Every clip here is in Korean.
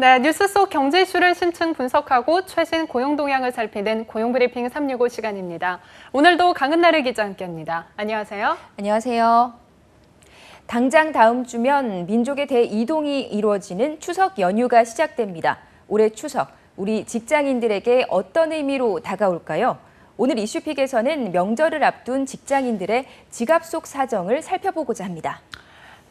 네, 뉴스 속 경제 이슈를 심층 분석하고 최신 고용 동향을 살피는 고용브리핑 365 시간입니다. 오늘도 강은나래 기자 함께합니다. 안녕하세요. 안녕하세요. 당장 다음 주면 민족의 대이동이 이루어지는 추석 연휴가 시작됩니다. 올해 추석, 우리 직장인들에게 어떤 의미로 다가올까요? 오늘 이슈픽에서는 명절을 앞둔 직장인들의 지갑 속 사정을 살펴보고자 합니다.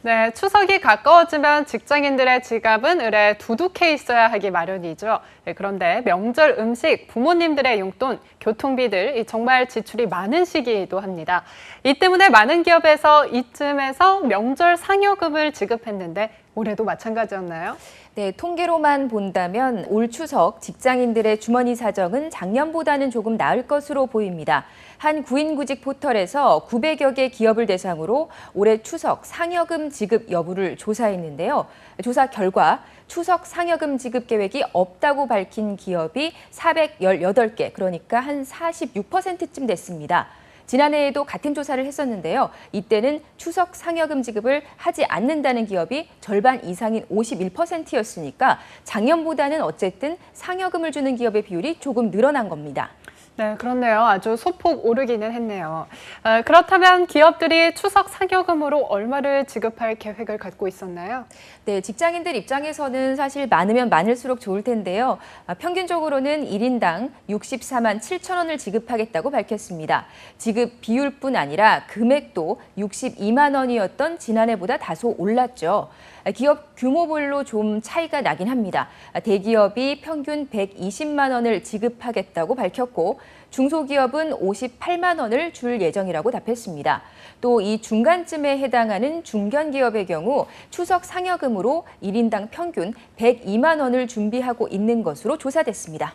네, 추석이 가까워지면 직장인들의 지갑은 을에 두둑해 있어야 하기 마련이죠. 네, 그런데 명절 음식, 부모님들의 용돈, 교통비들 정말 지출이 많은 시기이기도 합니다. 이 때문에 많은 기업에서 이쯤에서 명절 상여금을 지급했는데 올해도 마찬가지였나요? 네, 통계로만 본다면 올 추석 직장인들의 주머니 사정은 작년보다는 조금 나을 것으로 보입니다. 한 구인구직 포털에서 900여 개 기업을 대상으로 올해 추석 상여금 지급 여부를 조사했는데요. 조사 결과 추석 상여금 지급 계획이 없다고 밝힌 기업이 418개, 그러니까 한 46%쯤 됐습니다. 지난해에도 같은 조사를 했었는데요. 이때는 추석 상여금 지급을 하지 않는다는 기업이 절반 이상인 51%였으니까 작년보다는 어쨌든 상여금을 주는 기업의 비율이 조금 늘어난 겁니다. 네, 그렇네요. 아주 소폭 오르기는 했네요. 그렇다면 기업들이 추석 상여금으로 얼마를 지급할 계획을 갖고 있었나요? 네, 직장인들 입장에서는 사실 많으면 많을수록 좋을 텐데요. 평균적으로는 1인당 64만 7천 원을 지급하겠다고 밝혔습니다. 지급 비율뿐 아니라 금액도 62만 원이었던 지난해보다 다소 올랐죠. 기업 규모별로 좀 차이가 나긴 합니다. 대기업이 평균 120만 원을 지급하겠다고 밝혔고 중소기업은 58만 원을 줄 예정이라고 답했습니다. 또 이 중간쯤에 해당하는 중견기업의 경우 추석 상여금으로 1인당 평균 102만 원을 준비하고 있는 것으로 조사됐습니다.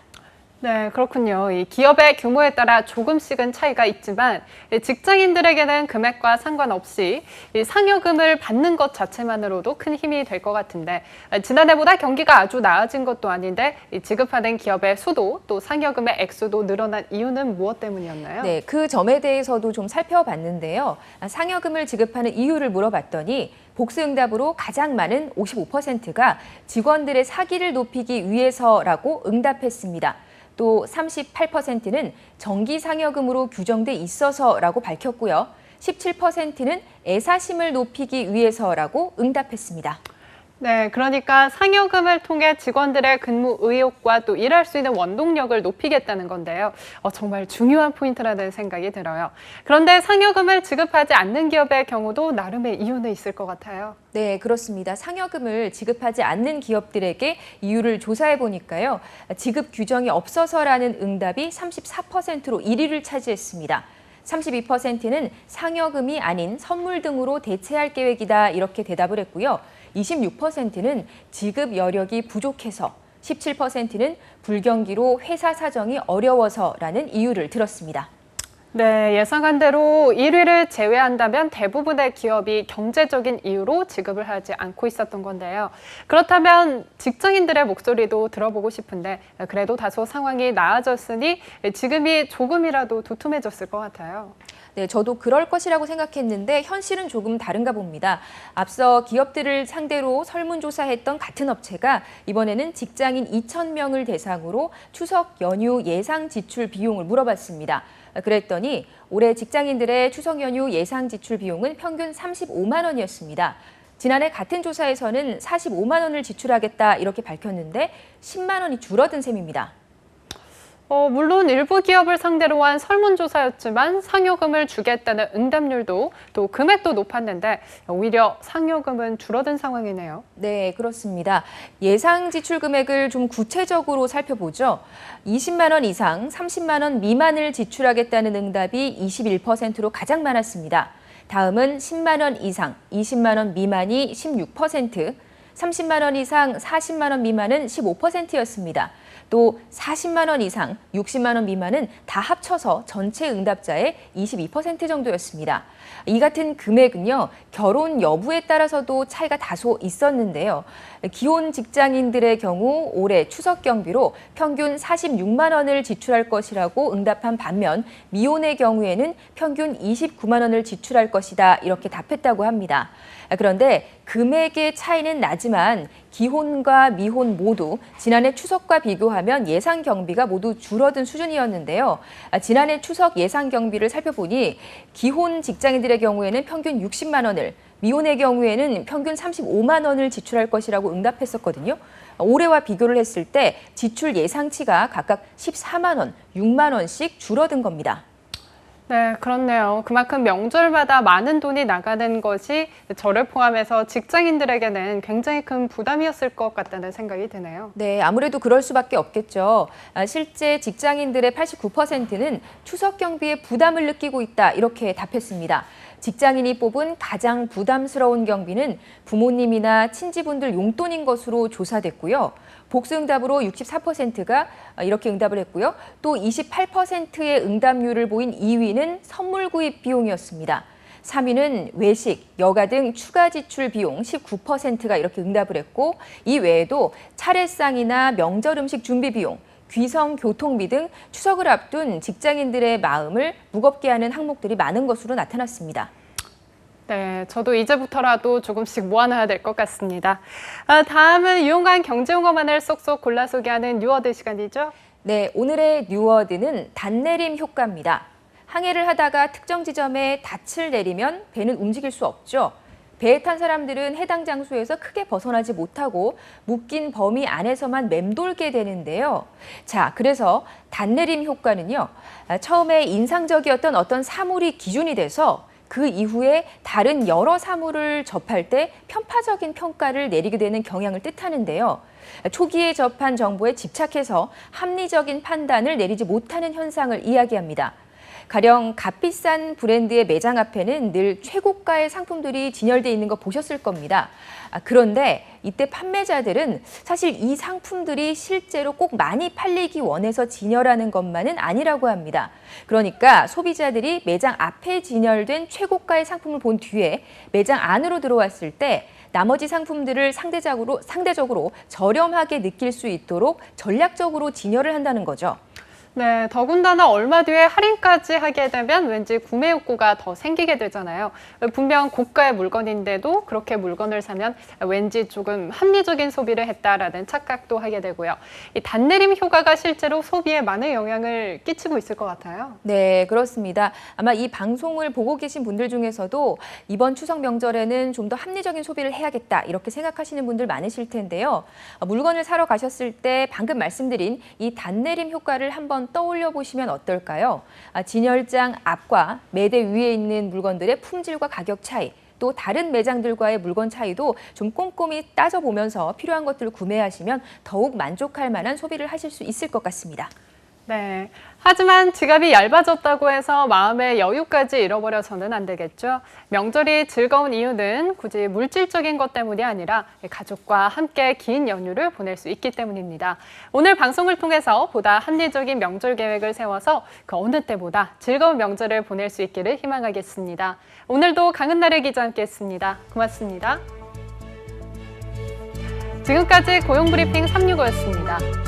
네, 그렇군요. 이 기업의 규모에 따라 조금씩은 차이가 있지만 직장인들에게는 금액과 상관없이 이 상여금을 받는 것 자체만으로도 큰 힘이 될 것 같은데 지난해보다 경기가 아주 나아진 것도 아닌데 지급하는 기업의 수도 또 상여금의 액수도 늘어난 이유는 무엇 때문이었나요? 네, 그 점에 대해서도 좀 살펴봤는데요. 상여금을 지급하는 이유를 물어봤더니 복수응답으로 가장 많은 55%가 직원들의 사기를 높이기 위해서라고 응답했습니다. 또 38%는 정기 상여금으로 규정돼 있어서라고 밝혔고요. 17%는 애사심을 높이기 위해서라고 응답했습니다. 네, 그러니까 상여금을 통해 직원들의 근무 의욕과 또 일할 수 있는 원동력을 높이겠다는 건데요. 정말 중요한 포인트라는 생각이 들어요. 그런데 상여금을 지급하지 않는 기업의 경우도 나름의 이유는 있을 것 같아요. 네, 그렇습니다. 상여금을 지급하지 않는 기업들에게 이유를 조사해 보니까요. 지급 규정이 없어서라는 응답이 34%로 1위를 차지했습니다. 32%는 상여금이 아닌 선물 등으로 대체할 계획이다 이렇게 대답을 했고요. 26%는 지급 여력이 부족해서, 17%는 불경기로 회사 사정이 어려워서라는 이유를 들었습니다. 네, 예상한 대로 1위를 제외한다면 대부분의 기업이 경제적인 이유로 지급을 하지 않고 있었던 건데요. 그렇다면 직장인들의 목소리도 들어보고 싶은데 그래도 다소 상황이 나아졌으니 지금이 조금이라도 두툼해졌을 것 같아요. 네, 저도 그럴 것이라고 생각했는데 현실은 조금 다른가 봅니다. 앞서 기업들을 상대로 설문조사했던 같은 업체가 이번에는 직장인 2,000명을 대상으로 추석 연휴 예상 지출 비용을 물어봤습니다. 그랬더니 올해 직장인들의 추석 연휴 예상 지출 비용은 평균 35만 원이었습니다. 지난해 같은 조사에서는 45만 원을 지출하겠다 이렇게 밝혔는데 10만 원이 줄어든 셈입니다. 물론 일부 기업을 상대로 한 설문조사였지만 상여금을 주겠다는 응답률도 또 금액도 높았는데 오히려 상여금은 줄어든 상황이네요. 네, 그렇습니다. 예상 지출 금액을 좀 구체적으로 살펴보죠. 20만 원 이상, 30만 원 미만을 지출하겠다는 응답이 21%로 가장 많았습니다. 다음은 10만 원 이상, 20만 원 미만이 16%, 30만 원 이상, 40만 원 미만은 15%였습니다. 또 40만 원 이상, 60만 원 미만은 다 합쳐서 전체 응답자의 22% 정도였습니다. 이 같은 금액은요, 결혼 여부에 따라서도 차이가 다소 있었는데요. 기혼 직장인들의 경우 올해 추석 경비로 평균 46만 원을 지출할 것이라고 응답한 반면 미혼의 경우에는 평균 29만 원을 지출할 것이다 이렇게 답했다고 합니다. 그런데 금액의 차이는 나지만 기혼과 미혼 모두 지난해 추석과 비교하면 예상 경비가 모두 줄어든 수준이었는데요. 지난해 추석 예상 경비를 살펴보니 기혼 직장인들의 경우에는 평균 60만 원을, 미혼의 경우에는 평균 35만 원을 지출할 것이라고 응답했었거든요. 올해와 비교를 했을 때 지출 예상치가 각각 14만 원, 6만 원씩 줄어든 겁니다. 네, 그렇네요. 그만큼 명절마다 많은 돈이 나가는 것이 저를 포함해서 직장인들에게는 굉장히 큰 부담이었을 것 같다는 생각이 드네요. 네, 아무래도 그럴 수밖에 없겠죠. 실제 직장인들의 89%는 추석 경비에 부담을 느끼고 있다, 이렇게 답했습니다. 직장인이 뽑은 가장 부담스러운 경비는 부모님이나 친지분들 용돈인 것으로 조사됐고요. 복수응답으로 64%가 이렇게 응답을 했고요. 또 28%의 응답률을 보인 2위는 선물 구입 비용이었습니다. 3위는 외식, 여가 등 추가 지출 비용 19%가 이렇게 응답을 했고, 이 외에도 차례상이나 명절 음식 준비 비용, 귀성 교통비 등 추석을 앞둔 직장인들의 마음을 무겁게 하는 항목들이 많은 것으로 나타났습니다. 네, 저도 이제부터라도 조금씩 모아놔야 될 것 같습니다. 다음은 유용한 경제용어만을 쏙쏙 골라 소개하는 뉴워드 시간이죠. 네, 오늘의 뉴워드는 단내림 효과입니다. 항해를 하다가 특정 지점에 닻을 내리면 배는 움직일 수 없죠. 배에 탄 사람들은 해당 장소에서 크게 벗어나지 못하고 묶인 범위 안에서만 맴돌게 되는데요. 자, 그래서 단내림 효과는요, 처음에 인상적이었던 어떤 사물이 기준이 돼서 그 이후에 다른 여러 사물을 접할 때 편파적인 평가를 내리게 되는 경향을 뜻하는데요. 초기에 접한 정보에 집착해서 합리적인 판단을 내리지 못하는 현상을 이야기합니다. 가령 값비싼 브랜드의 매장 앞에는 늘 최고가의 상품들이 진열돼 있는 거 보셨을 겁니다. 그런데 이때 판매자들은 사실 이 상품들이 실제로 꼭 많이 팔리기 원해서 진열하는 것만은 아니라고 합니다. 그러니까 소비자들이 매장 앞에 진열된 최고가의 상품을 본 뒤에 매장 안으로 들어왔을 때 나머지 상품들을 상대적으로 저렴하게 느낄 수 있도록 전략적으로 진열을 한다는 거죠. 네, 더군다나 얼마 뒤에 할인까지 하게 되면 왠지 구매 욕구가 더 생기게 되잖아요. 분명 고가의 물건인데도 그렇게 물건을 사면 왠지 조금 합리적인 소비를 했다라는 착각도 하게 되고요. 이 단내림 효과가 실제로 소비에 많은 영향을 끼치고 있을 것 같아요. 네, 그렇습니다. 아마 이 방송을 보고 계신 분들 중에서도 이번 추석 명절에는 좀 더 합리적인 소비를 해야겠다, 이렇게 생각하시는 분들 많으실 텐데요. 물건을 사러 가셨을 때 방금 말씀드린 이 단내림 효과를 한번 떠올려 보시면 어떨까요? 진열장 앞과 매대 위에 있는 물건들의 품질과 가격 차이, 또 다른 매장들과의 물건 차이도 좀 꼼꼼히 따져보면서 필요한 것들을 구매하시면 더욱 만족할 만한 소비를 하실 수 있을 것 같습니다. 네. 하지만 지갑이 얇아졌다고 해서 마음의 여유까지 잃어버려서는 안 되겠죠. 명절이 즐거운 이유는 굳이 물질적인 것 때문이 아니라 가족과 함께 긴 연휴를 보낼 수 있기 때문입니다. 오늘 방송을 통해서 보다 합리적인 명절 계획을 세워서 그 어느 때보다 즐거운 명절을 보낼 수 있기를 희망하겠습니다. 오늘도 강은나래 기자 함께했습니다. 고맙습니다. 지금까지 고용브리핑 365였습니다.